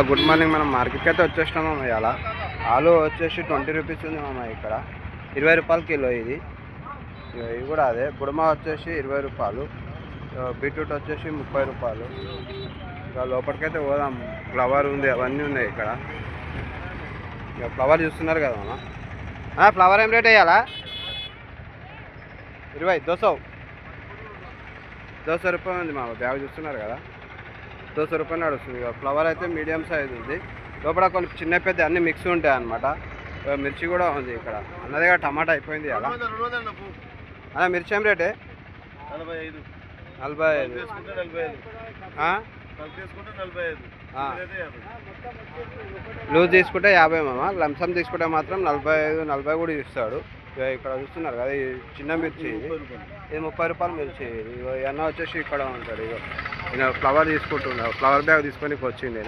Good morning. మనం మార్కెట్కి అయితే వచ్చేసినాము మామ. ఇలా ఆలు వచ్చేసి 20 రూపీస్ ఉంది మామ. ఇక్కడ 20 రూపాయలు కిలో ఇది. ఇది కూడా అదే. బుడమ వచ్చేసి 20 రూపాయలు. బీట్రూట్ వచ్చేసి 30 రూపాయలు. ఇక లోపలికైతే పోదాం. ఫ్లవర్ ఉంది, అవన్నీ ఉన్నాయి ఇక్కడ. ఇక ఫ్లవర్ చూస్తున్నారు కదా మామ. ఫ్లవర్ ఏం రేట్ వేయాలా? 20 200 రూపాయలు ఉంది మామ. బ్యాగ్ చూస్తున్నారు కదా, 200 రూపాయలు నడుస్తుంది. ఇక ఫ్లవర్ అయితే మీడియం సైజ్ ఉంది. లోపల కొన్ని చిన్న పెద్ద అన్ని మిక్స్ ఉంటాయి అన్నమాట. మిర్చి కూడా ఉంది ఇక్కడ. అన్నదిగా టమాటా అయిపోయింది అలా. అలా మిర్చి ఏం రేటే? 45. లూజ్ తీసుకుంటే 50 మామ. లంసం తీసుకుంటే మాత్రం 45-40 కూడా ఇస్తాడు. ఇక్కడ చూస్తున్నారు కదా, ఈ చిన్న మిర్చి ఇది 30 రూపాయలు మిర్చి. ఇగో అన్న వచ్చేసి ఇక్కడ ఉంటాడు. ఇగో ఈయన ఫ్లవర్ తీసుకుంటున్నాడు. ఫ్లవర్ బ్యాగ్ తీసుకొని వచ్చింది.